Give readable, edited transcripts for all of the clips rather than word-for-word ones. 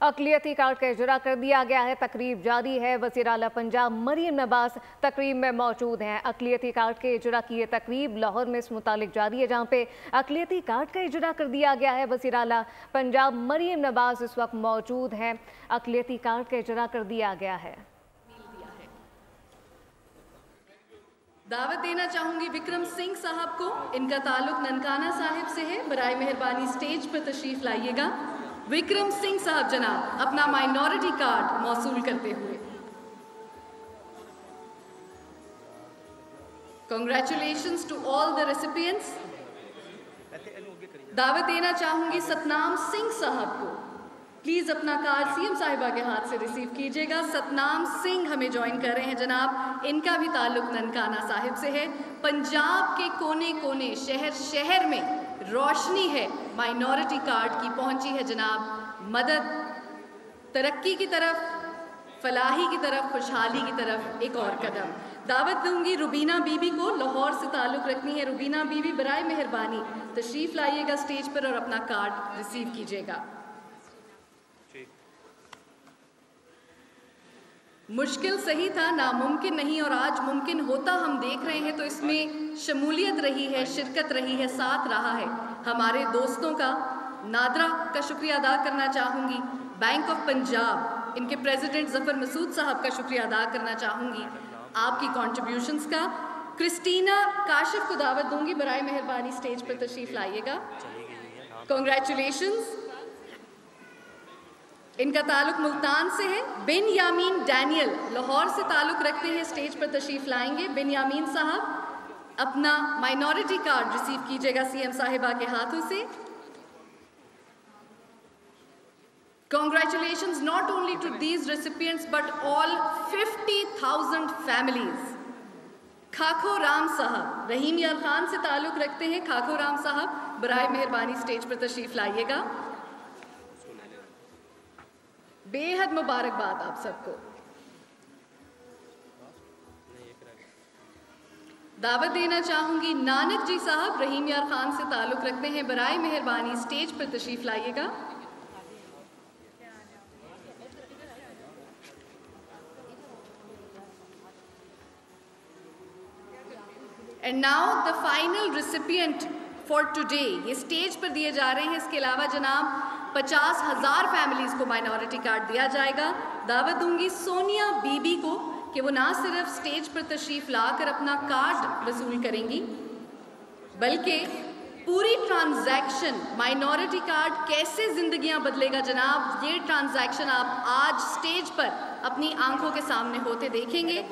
अक़लियती card का इजरा कर दिया गया है। तकरीब जारी है। वज़ीर आला पंजाब मरियम नवाज तकरीब में मौजूद हैं। अक़लियती कार्ड के इजरा की ये तकरीब लाहौर में इस मुतालिक जारी है, जहाँ पे अक़लियती कार्ड का इजरा कर दिया गया है। वज़ीर आला पंजाब मरियम नवाज इस वक्त मौजूद हैं। अक़लियती कार्ड का इजरा कर दिया गया है। दावत देना चाहूंगी विक्रम सिंह साहब को। इनका ताल्लुक ननकाना साहिब से है। बराए मेहरबानी स्टेज पर तशरीफ लाइएगा। विक्रम सिंह साहब जनाब अपना माइनॉरिटी कार्ड मौसूल करते हुए। Congratulations to all the recipients। दावत देना चाहूंगी सतनाम सिंह साहब को। प्लीज अपना कार्ड सीएम साहिबा के हाथ से रिसीव कीजिएगा। सतनाम सिंह हमें ज्वाइन कर रहे हैं जनाब। इनका भी ताल्लुक ननकाना साहिब से है। पंजाब के कोने कोने शहर शहर में रोशनी है माइनॉरिटी कार्ड की। पहुंची है जनाब मदद, तरक्की की तरफ, फलाही की तरफ, खुशहाली की तरफ एक और कदम। दावत दूंगी रुबीना बीबी को। लाहौर से ताल्लुक रखनी है रुबीना बीबी। बराए मेहरबानी तशरीफ लाइएगा स्टेज पर और अपना कार्ड रिसीव कीजिएगा। मुश्किल सही था, नामुमकिन नहीं, और आज मुमकिन होता हम देख रहे हैं। तो इसमें शमूलियत रही है, शिरकत रही है, साथ रहा है हमारे दोस्तों का। नादरा का शुक्रिया अदा करना चाहूँगी। बैंक ऑफ पंजाब, इनके प्रेसिडेंट ज़फ़र मसूद साहब का शुक्रिया अदा करना चाहूँगी आपकी कॉन्ट्रीब्यूशंस का। क्रिस्टीना काशिफ को दावत दूंगी। बराए मेहरबानी स्टेज पर तशरीफ लाइएगा। कॉन्ग्रेचुलेशंस। इनका ताल्लुक मुल्तान से है। बिन यामीन डैनियल लाहौर से ताल्लुक रखते हैं। स्टेज पर तशरीफ लाएंगे। बिन यामीन साहब अपना माइनॉरिटी कार्ड रिसीव कीजिएगा सीएम साहिबा के हाथों से। Congratulations not only to these recipients but all 50,000 families। खाखो Ram साहब रहीम यार खान से ताल्लुक रखते हैं। खाखो राम साहब बराए मेहरबानी स्टेज पर तशरीफ लाइएगा। बेहद मुबारकबाद आप सबको। दावत देना चाहूंगी नानक जी साहब रहीम यार खान से ताल्लुक रखते हैं। बराए मेहरबानी स्टेज पर तशरीफ लाइएगा। And now the final recipient for today. ये स्टेज पर दिए जा रहे हैं। इसके अलावा जनाब 50,000 फैमिलीज को माइनॉरिटी कार्ड दिया जाएगा। दावत दूंगी सोनिया बीबी को कि वो ना सिर्फ स्टेज पर तशरीफ लाकर अपना कार्ड वसूल करेंगी, बल्कि पूरी ट्रांजैक्शन माइनॉरिटी कार्ड कैसे जिंदगियां बदलेगा जनाब, ये ट्रांजैक्शन आप आज स्टेज पर अपनी आंखों के सामने होते देखेंगे।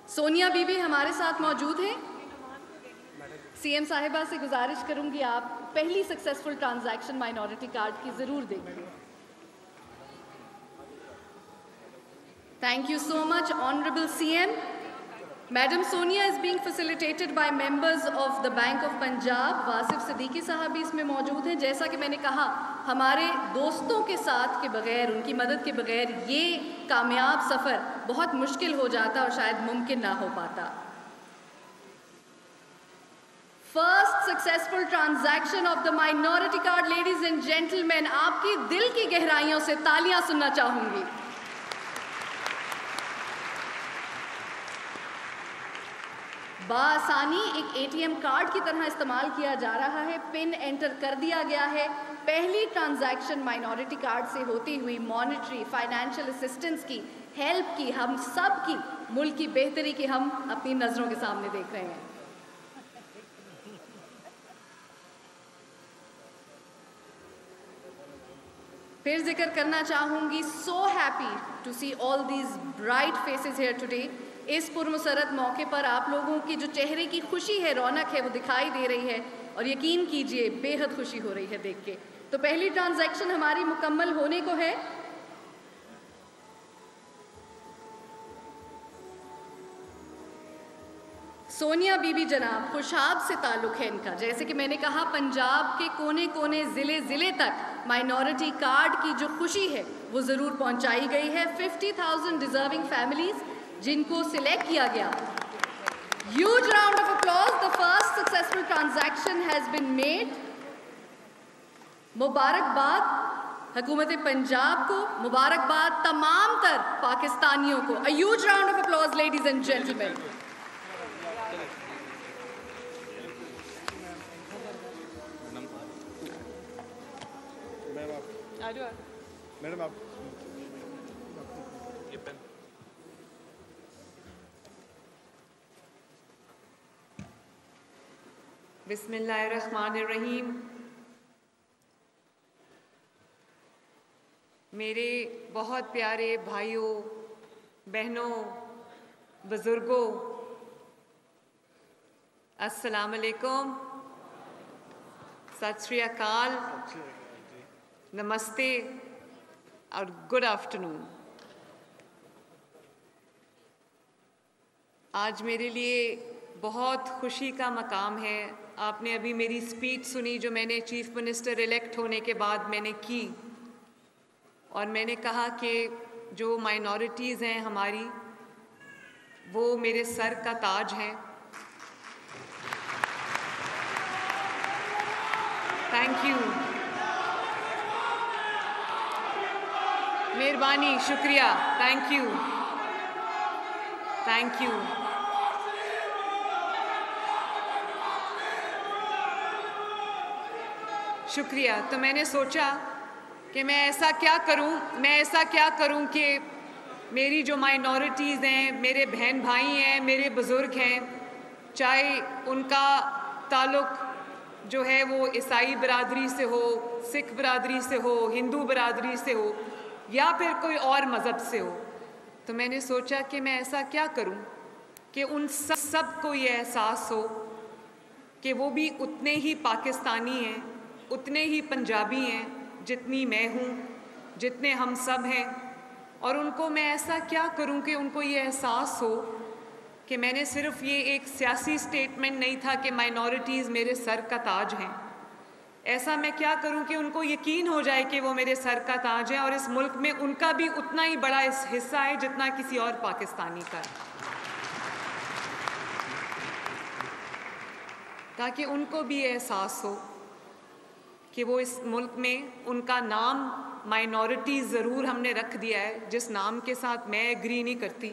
सोनिया बीबी हमारे साथ मौजूद हैं। सीएम साहिबा से गुजारिश करूंगी आप पहली सक्सेसफुल ट्रांजैक्शन माइनॉरिटी कार्ड की जरूर देखिए। Thank you so much honourable CM. Madam Sonia is being facilitated bye members of the bank of Punjab. Wasif Siddiqui साहब भी इसमें मौजूद हैं। जैसा कि मैंने कहा, हमारे दोस्तों के साथ के बगैर, उनकी मदद के बगैर ये कामयाब सफ़र बहुत मुश्किल हो जाता और शायद मुमकिन ना हो पाता। First successful transaction of the minority card. Ladies and gentleman, आपकी दिल की गहराइयों से तालियां सुनना चाहूंगी। बासानी एक एटीएम कार्ड की तरह इस्तेमाल किया जा रहा है। पिन एंटर कर दिया गया है। पहली ट्रांजैक्शन माइनॉरिटी कार्ड से होती हुई मॉनेटरी फाइनेंशियल असिस्टेंस की, हेल्प की, हम सब की, मुल्क की बेहतरी की हम अपनी नजरों के सामने देख रहे हैं। फिर जिक्र करना चाहूंगी, so happy to see all these bright faces here today. इस पुरमसरत मौके पर आप लोगों की जो चेहरे की खुशी है, रौनक है, वो दिखाई दे रही है और यकीन कीजिए बेहद खुशी हो रही है देख के। तो पहली ट्रांजैक्शन हमारी मुकम्मल होने को है। सोनिया बीबी जनाब खुशाब से ताल्लुक है इनका। जैसे कि मैंने कहा, पंजाब के कोने कोने, ज़िले ज़िले तक माइनॉरिटी कार्ड की जो खुशी है वो ज़रूर पहुंचाई गई है। 50,000 डिजर्विंग फैमिलीज जिनको सिलेक्ट किया गया। Huge round of applause. The first successful transaction has been made. मुबारकबाद। हुकूमत पंजाब को मुबारकबाद, तमाम तर पाकिस्तानियों को। A huge round of applause ladies and gentleman. Madam आप ये पेन। बिस्मिल्लाहिर्रहमानिर्रहीम। मेरे बहुत प्यारे भाइयों, बहनों, बुज़ुर्गों, अस्सलाम वालेकुम, सत श्री अकाल, नमस्ते और गुड आफ्टरनून। आज मेरे लिए बहुत खुशी का मकाम है। आपने अभी मेरी स्पीच सुनी जो मैंने चीफ मिनिस्टर इलेक्ट होने के बाद मैंने की, और मैंने कहा कि जो माइनॉरिटीज़ हैं हमारी, वो मेरे सर का ताज हैं। थैंक यू, मेहरबानी, शुक्रिया, थैंक यू, थैंक यू। शुक्रिया। तो मैंने सोचा कि मैं ऐसा क्या करूं कि मेरी जो माइनॉरिटीज़ हैं, मेरे बहन भाई हैं, मेरे बुज़ुर्ग हैं, चाहे उनका ताल्लुक़ जो है वो ईसाई बरादरी से हो, सिख बरादरी से हो, हिंदू बरादरी से हो, या फिर कोई और मज़हब से हो, तो मैंने सोचा कि मैं ऐसा क्या करूं कि उन सब को ये एहसास हो कि वो भी उतने ही पाकिस्तानी हैं, उतने ही पंजाबी हैं जितनी मैं हूँ, जितने हम सब हैं। और उनको मैं ऐसा क्या करूँ कि उनको ये एहसास हो कि मैंने सिर्फ ये एक सियासी स्टेटमेंट नहीं था कि माइनॉरिटीज़ मेरे सर का ताज हैं। ऐसा मैं क्या करूं कि उनको यकीन हो जाए कि वो मेरे सर का ताज है और इस मुल्क में उनका भी उतना ही बड़ा हिस्सा है जितना किसी और पाकिस्तानी का है, ताकि उनको भी एहसास हो कि वो इस मुल्क में उनका नाम माइनॉरिटी ज़रूर हमने रख दिया है, जिस नाम के साथ मैं एग्री नहीं करती,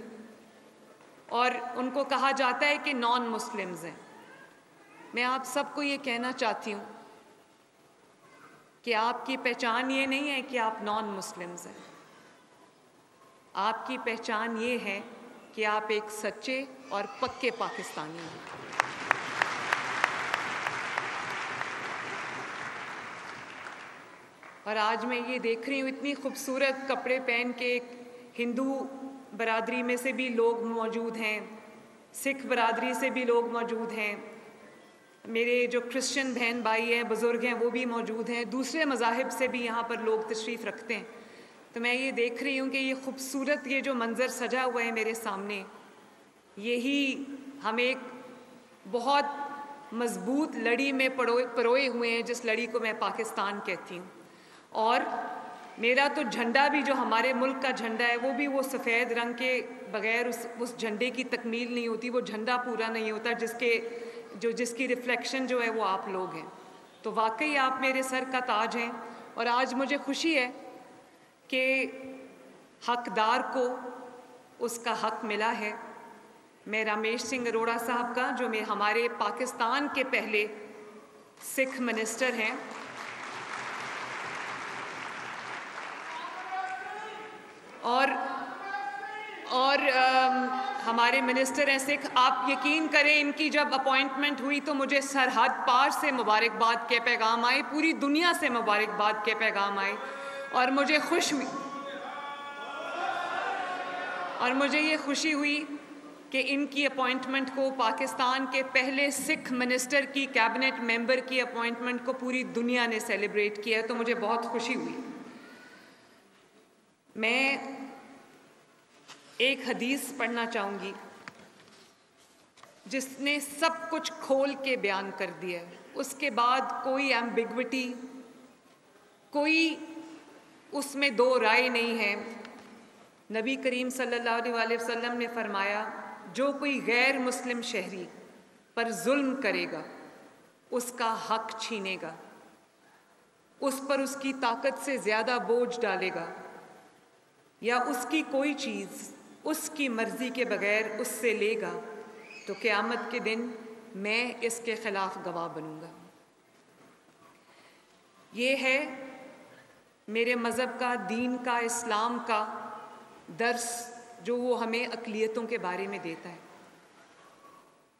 और उनको कहा जाता है कि नॉन मुस्लिम्स हैं। मैं आप सबको ये कहना चाहती हूँ कि आपकी पहचान ये नहीं है कि आप नॉन मुस्लिम्स हैं। आपकी पहचान ये है कि आप एक सच्चे और पक्के पाकिस्तानी हैं। और आज मैं ये देख रही हूँ, इतनी खूबसूरत कपड़े पहन के हिंदू बरादरी में से भी लोग मौजूद हैं, सिख बरादरी से भी लोग मौजूद हैं, मेरे जो क्रिश्चियन बहन भाई हैं, बुज़ुर्ग हैं, वो भी मौजूद हैं, दूसरे मज़ाहिब से भी यहाँ पर लोग तशरीफ़ रखते हैं। तो मैं ये देख रही हूँ कि ये खूबसूरत ये जो मंज़र सजा हुआ है मेरे सामने, यही हम एक बहुत मज़बूत लड़ी में परोए हुए हैं, जिस लड़ी को मैं पाकिस्तान कहती हूँ। और मेरा तो झंडा भी जो हमारे मुल्क का झंडा है, वो भी वो सफ़ेद रंग के बग़ैर उस झंडे की तकमील नहीं होती, वो झंडा पूरा नहीं होता जिसकी रिफ्लेक्शन जो है वो आप लोग हैं। तो वाकई आप मेरे सर का ताज हैं। और आज मुझे खुशी है कि हकदार को उसका हक मिला है। मैं रमेश सिंह अरोड़ा साहब का, जो हमारे पाकिस्तान के पहले सिख मिनिस्टर हैं, और हमारे मिनिस्टर हैं सिख। आप यकीन करें, इनकी जब अपॉइंटमेंट हुई तो मुझे सरहद पार से मुबारकबाद के पैगाम आए, पूरी दुनिया से मुबारकबाद के पैगाम आए, और मुझे ये खुशी हुई कि इनकी अपॉइंटमेंट को, पाकिस्तान के पहले सिख मिनिस्टर की कैबिनेट मेंबर की अपॉइंटमेंट को पूरी दुनिया ने सेलिब्रेट किया, तो मुझे बहुत खुशी हुई। मैं एक हदीस पढ़ना चाहूँगी जिसने सब कुछ खोल के बयान कर दिया है। उसके बाद कोई एम्बिग्विटी, कोई उसमें दो राय नहीं है। नबी करीम सल्लल्लाहु अलैहि वसल्लम ने फरमाया, जो कोई गैर मुस्लिम शहरी पर जुल्म करेगा उसका हक छीनेगा, उस पर उसकी ताकत से ज़्यादा बोझ डालेगा या उसकी कोई चीज़ उसकी मर्ज़ी के बगैर उससे लेगा, तो क़यामत के दिन मैं इसके ख़िलाफ़ गवाह बनूँगा। ये है मेरे मज़हब का, दीन का, इस्लाम का दर्स जो वो हमें अक़लियतों के बारे में देता है।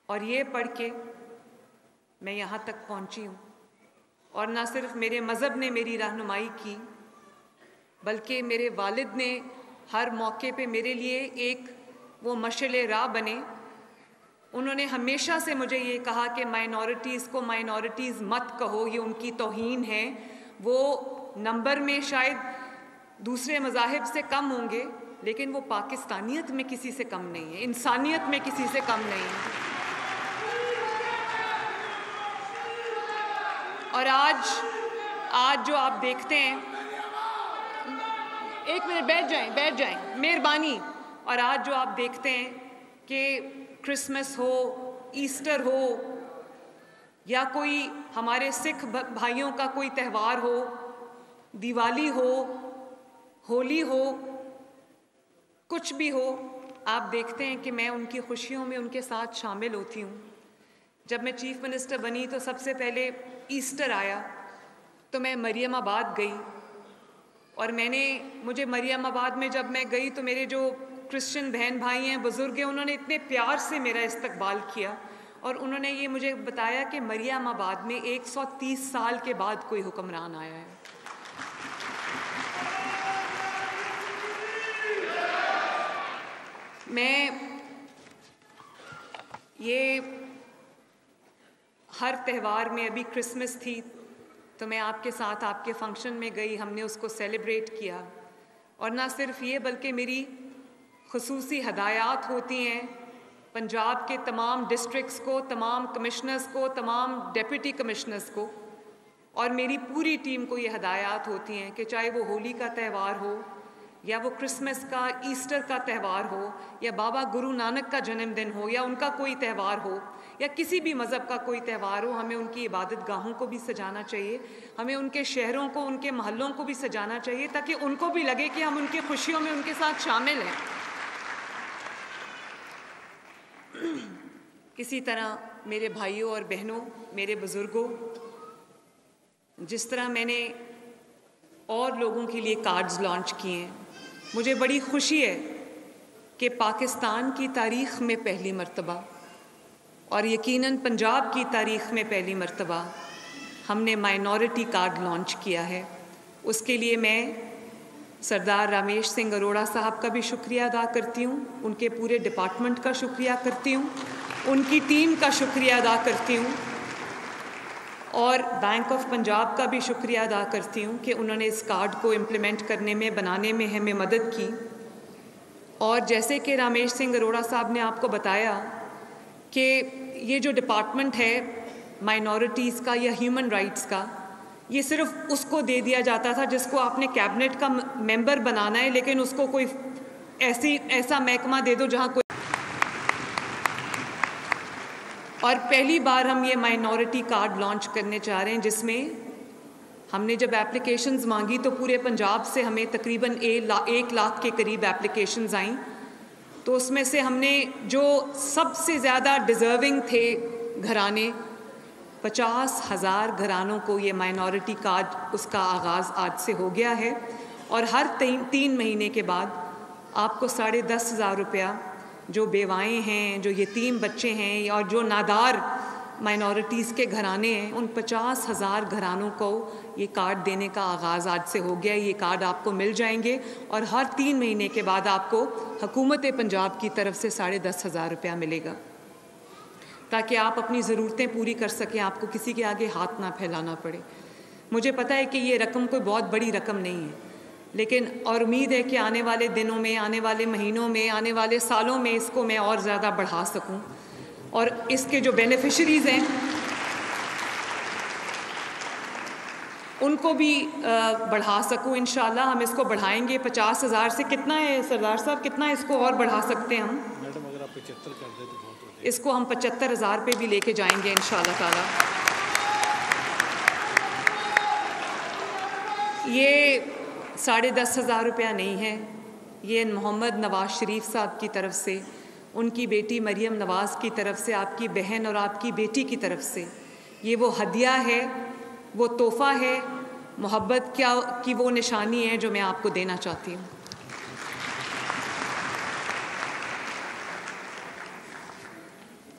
और ये पढ़ के मैं यहाँ तक पहुँची हूँ। और ना सिर्फ मेरे मज़हब ने मेरी रहनुमाई की, बल्कि मेरे वालिद ने हर मौके पे मेरे लिए एक वो मशअले राह बने। उन्होंने हमेशा से मुझे ये कहा कि माइनॉरिटीज़ को माइनॉरिटीज़ मत कहो, ये उनकी तौहीन है। वो नंबर में शायद दूसरे मज़ाहिब से कम होंगे, लेकिन वो पाकिस्तानियत में किसी से कम नहीं है, इंसानियत में किसी से कम नहीं है। और आज जो आप देखते हैं, एक मिनट बैठ जाएं, मेहरबानी। और आज जो आप देखते हैं कि क्रिसमस हो, ईस्टर हो या कोई हमारे सिख भाइयों का कोई त्यौहार हो, दिवाली हो, होली हो, कुछ भी हो, आप देखते हैं कि मैं उनकी खुशियों में उनके साथ शामिल होती हूँ। जब मैं चीफ मिनिस्टर बनी तो सबसे पहले ईस्टर आया तो मैं मरियमाबाद गई, और मुझे मरियमाबाद में जब मैं गई तो मेरे जो क्रिश्चियन बहन भाई हैं, बुज़ुर्ग हैं, उन्होंने इतने प्यार से मेरा इस्तकबाल किया। और उन्होंने ये मुझे बताया कि मरियमाबाद में 130 साल के बाद कोई हुक्मरान आया है। मैं ये हर त्यौहार में, अभी क्रिसमस थी तो मैं आपके साथ आपके फंक्शन में गई, हमने उसको सेलिब्रेट किया। और ना सिर्फ ये, बल्कि मेरी खुसूसी हदायत होती हैं पंजाब के तमाम डिस्ट्रिक्ट्स को, तमाम कमिश्नर्स को, तमाम डेप्यूटी कमिश्नर्स को, और मेरी पूरी टीम को ये हदायत होती हैं कि चाहे वो होली का त्यौहार हो या वो क्रिसमस का, ईस्टर का त्यौहार हो, या बाबा गुरु नानक का जन्मदिन हो, या उनका कोई त्यौहार हो, या किसी भी मज़हब का कोई त्यौहार हो, हमें उनकी इबादत गाहों को भी सजाना चाहिए, हमें उनके शहरों को, उनके महलों को भी सजाना चाहिए, ताकि उनको भी लगे कि हम उनकी खुशियों में उनके साथ शामिल हैं। इसी तरह मेरे भाइयों और बहनों, मेरे बुज़ुर्गों, जिस तरह मैंने और लोगों के लिए कार्ड्स लॉन्च किए हैं, मुझे बड़ी खुशी है कि पाकिस्तान की तारीख़ में पहली मर्तबा, और यकीनन पंजाब की तारीख़ में पहली मर्तबा, हमने माइनॉरिटी कार्ड लॉन्च किया है। उसके लिए मैं सरदार रामेश सिंह अरोड़ा साहब का भी शुक्रिया अदा करती हूँ, उनके पूरे डिपार्टमेंट का शुक्रिया करती हूँ, उनकी टीम का शुक्रिया अदा करती हूँ, और बैंक ऑफ पंजाब का भी शुक्रिया अदा करती हूँ कि उन्होंने इस कार्ड को इम्प्लीमेंट करने में, बनाने में हमें मदद की। और जैसे कि रामेश सिंह अरोड़ा साहब ने आपको बताया कि ये जो डिपार्टमेंट है माइनॉरिटीज़ का या ह्यूमन राइट्स का, ये सिर्फ उसको दे दिया जाता था जिसको आपने कैबिनेट का मेंबर बनाना है, लेकिन उसको कोई ऐसा महकमा दे दो जहाँ कोई। और पहली बार हम ये माइनॉरिटी कार्ड लॉन्च करने चाह रहे हैं, जिसमें हमने जब एप्लीकेशंस मांगी तो पूरे पंजाब से हमें तकरीबन 1 लाख के करीब एप्लीकेशंस आईं। तो उसमें से हमने जो सबसे ज़्यादा डिज़र्विंग थे घराने, 50,000 घरानों को ये माइनॉरिटी कार्ड, उसका आगाज़ आज से हो गया है। और हर 3 महीने के बाद आपको 10,500 रुपया जो बेवाएँ हैं, जो यतीम बच्चे हैं, और जो नादार माइनॉरिटीज़ के घराने हैं, उन 50,000 घरानों को ये कार्ड देने का आगाज़ आज से हो गया। ये कार्ड आपको मिल जाएंगे, और हर 3 महीने के बाद आपको हुकूमत पंजाब की तरफ से 10,500 रुपया मिलेगा, ताकि आप अपनी ज़रूरतें पूरी कर सकें, आपको किसी के आगे हाथ ना फैलाना पड़े। मुझे पता है कि ये रकम कोई बहुत बड़ी रकम नहीं है, लेकिन और उम्मीद है कि आने वाले दिनों में, आने वाले महीनों में, आने वाले सालों में इसको मैं और ज़्यादा बढ़ा सकूं, और इसके जो बेनिफिशरीज़ हैं उनको भी बढ़ा सकूं। इंशाल्लाह हम इसको बढ़ाएंगे। 50,000 से कितना है सरदार साहब, कितना इसको और बढ़ा सकते हैं हम? मैडम अगर आप 75 कर दें तो बहुत हो। इसको हम 75,000 पे भी लेके जाएंगे इंशाल्लाह ताला। ये 10,500 रुपया नहीं है, ये मोहम्मद नवाज़ शरीफ साहब की तरफ से, उनकी बेटी मरियम नवाज़ की तरफ से, आपकी बहन और आपकी बेटी की तरफ से ये वो हदिया है, वो तोहफ़ा है, मोहब्बत की वो निशानी है जो मैं आपको देना चाहती हूँ।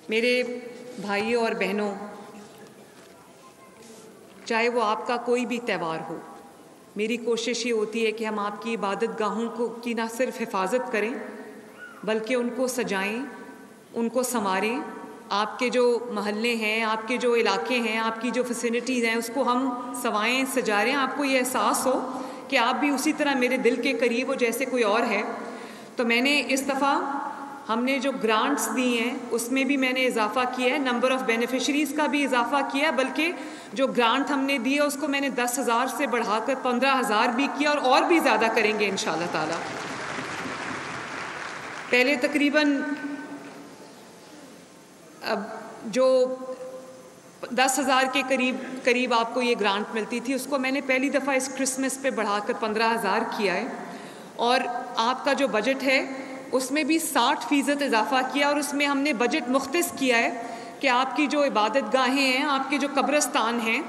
मेरे भाइयों और बहनों, चाहे वो आपका कोई भी त्यौहार हो, मेरी कोशिश ये होती है कि हम आपकी इबादत गाहों की ना सिर्फ हिफाजत करें बल्कि उनको सजाएं, उनको संवारें। आपके जो महल्ले हैं, आपके जो इलाके हैं, आपकी जो फैसिलिटीज़ हैं, उसको हम संवारें, सजा रहे हैं। आपको ये एहसास हो कि आप भी उसी तरह मेरे दिल के करीब हो जैसे कोई और है। तो मैंने इस दफ़ा हमने जो ग्रांट्स दी हैं उसमें भी मैंने इजाफ़ा किया है, नंबर ऑफ़ बेनिफिशरीज़ का भी इजाफ़ा किया है, बल्कि जो ग्रांट हमने दी है उसको मैंने 10,000 से बढ़ाकर 15,000 भी किया और भी ज़्यादा करेंगे इंशाअल्लाह ताला। पहले तकरीबन अब जो 10,000 के करीब आपको ये ग्रांट मिलती थी, उसको मैंने पहली दफ़ा इस क्रिसमस पे बढ़ाकर 15,000 किया है। और आपका जो बजट है उसमें भी 60% इजाफ़ा किया और उसमें हमने बजट मुख्तस किया है कि आपकी जो इबादत गाहें हैं, आपके जो कब्रस्तान हैं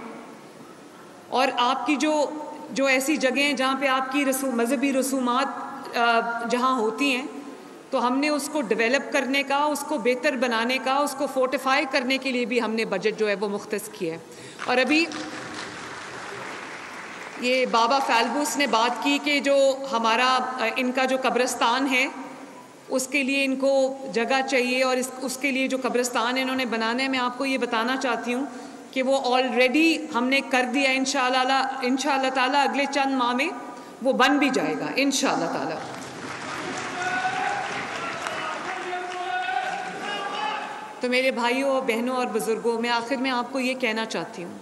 और आपकी जो ऐसी जगह हैं जहाँ पे आपकी मज़हबी रसूमात जहाँ होती हैं, तो हमने उसको डेवलप करने का, उसको बेहतर बनाने का, उसको फोर्टिफाई करने के लिए भी हमने बजट जो है वो मुख्तस किया है। और अभी ये बाबा फैलबूस ने बात की कि जो हमारा इनका जो कब्रिस्तान है उसके लिए इनको जगह चाहिए और उसके लिए जो कब्रिस्तान इन्होंने बनाना है, मैं आपको ये बताना चाहती हूँ कि वो ऑलरेडी हमने कर दिया। इंशाअल्लाह ताला अगले चंद माह में वो बन भी जाएगा इंशाअल्लाह ताला। तो मेरे भाइयों और बहनों और बुज़ुर्गों, मैं आखिर में आपको ये कहना चाहती हूँ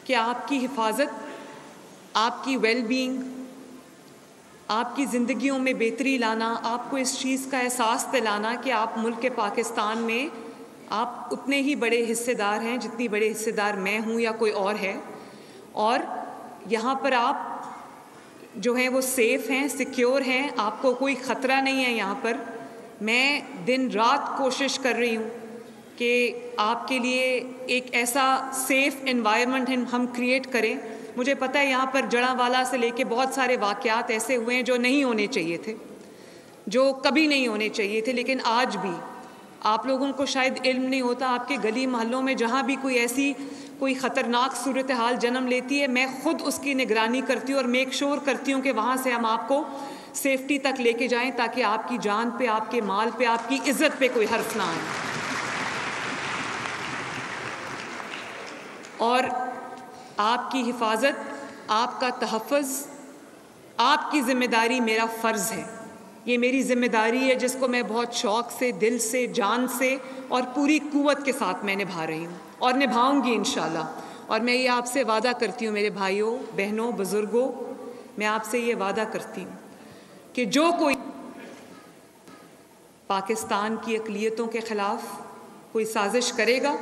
कि आपकी हिफाजत, आपकी वेलबींग, आपकी ज़िंदगियों में बेहतरी लाना, आपको इस चीज़ का एहसास दिलाना कि आप मुल्क पाकिस्तान में आप उतने ही बड़े हिस्सेदार हैं जितनी बड़े हिस्सेदार मैं हूँ या कोई और है, और यहाँ पर आप जो हैं वो सेफ़ हैं, सिक्योर हैं, आपको कोई ख़तरा नहीं है यहाँ पर। मैं दिन रात कोशिश कर रही हूँ कि आपके लिए एक ऐसा सेफ़ एनवायरनमेंट हम क्रिएट करें। मुझे पता है यहाँ पर जड़ावाला से लेके बहुत सारे वाक़यात ऐसे हुए हैं जो नहीं होने चाहिए थे, जो कभी नहीं होने चाहिए थे, लेकिन आज भी आप लोगों को शायद इल्म नहीं होता, आपके गली मोहल्लों में जहाँ भी कोई ख़तरनाक सूरत हाल जन्म लेती है, मैं ख़ुद उसकी निगरानी करती हूँ और मेक श्योर करती हूँ कि वहाँ से हम आपको सेफ्टी तक लेके जाएं ताकि आपकी जान पे, आपके माल पे, आपकी इज़्ज़त पे कोई हर्फ ना आए। और आपकी हिफाजत, आपका तहफ़्फ़ुज़, आपकी ज़िम्मेदारी मेरा फ़र्ज़ है। ये मेरी ज़िम्मेदारी है जिसको मैं बहुत शौक़ से, दिल से, जान से और पूरी क़ुव्वत के साथ मैं निभा रही हूँ और निभाऊँगी इंशाअल्लाह। और मैं ये आपसे वादा करती हूँ मेरे भाइयों, बहनों, बुज़ुर्गों, मैं आपसे ये वादा करती हूँ कि जो कोई पाकिस्तान की अक़लियतों के ख़िलाफ़ कोई साजिश करेगा,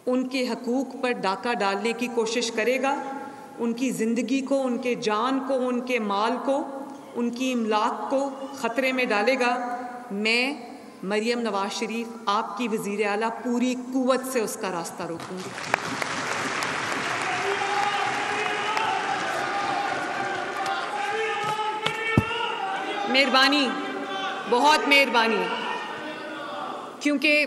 उनके हकूक़ पर डाका डालने की कोशिश करेगा, उनकी ज़िंदगी को, उनके जान को, उनके माल को, उनकी इमलाक को ख़तरे में डालेगा, मैं मरियम नवाज़ शरीफ आपकी वज़ीर आला पूरी क़ुव्वत से उसका रास्ता रोकूंगी। मेहरबानी, बहुत मेहरबानी, क्योंकि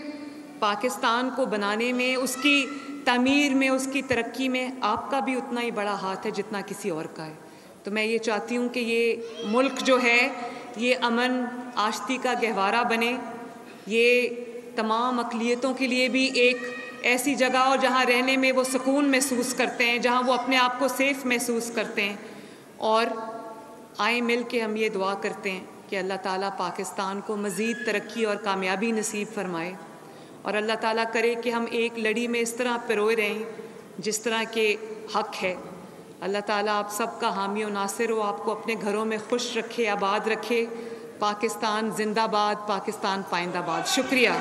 पाकिस्तान को बनाने में, उसकी तामीर में, उसकी तरक्की में आपका भी उतना ही बड़ा हाथ है जितना किसी और का है। तो मैं ये चाहती हूँ कि ये मुल्क जो है ये अमन आश्ती का गहवारा बने, ये तमाम अक़लियतों के लिए भी एक ऐसी जगह हो जहाँ रहने में वो सुकून महसूस करते हैं, जहाँ वो अपने आप को सेफ़ महसूस करते हैं। और आए मिल के हम ये दुआ करते हैं कि अल्लाह ताला पाकिस्तान को मज़ीद तरक्की और कामयाबी नसीब फरमाए, और अल्लाह ताला करे कि हम एक लड़ी में इस तरह पिरोए रहें जिस तरह के हक़ है। अल्लाह ताला आप सब का हामी और नासिर हो, आपको अपने घरों में खुश रखे, आबाद रखे। पाकिस्तान जिंदाबाद, पाकिस्तान पाइंदाबाद। शुक्रिया।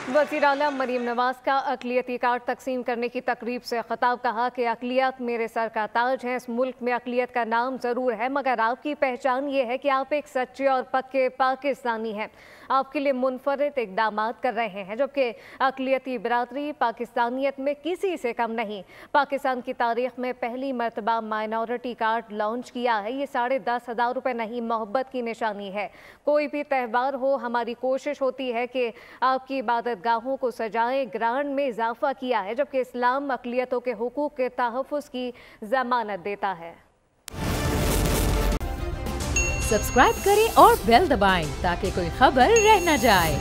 वज़ीर आला मरीम नवाज का अक़लियती कार्ड तकसीम करने की तकरीब से खिताब, कहा कि अक़लियत मेरे सर का ताज है। इस मुल्क में अक़लियत का नाम ज़रूर है, मगर आपकी पहचान ये है कि आप एक सच्चे और पक्के पाकिस्तानी हैं। आपके लिए मुनफरिद इक़दामात कर रहे हैं, जबकि अक़लियती बरादरी पाकिस्तानियत में किसी से कम नहीं। पाकिस्तान की तारीख़ में पहली मरतबा माइनॉरिटी कार्ड लॉन्च किया है। ये 10,500 रुपये नहीं, मोहब्बत की निशानी है। कोई भी त्यौहार हो, हमारी कोशिश होती है कि आपकी इबादत गाहों को सजाएं। ग्रांट में इजाफा किया है, जबकि इस्लाम अक़लियतों के हुकूक के तहफ़्फ़ुज़ की ज़मानत देता है। सब्सक्राइब करें और बेल दबाएं ताकि कोई खबर रह न जाए।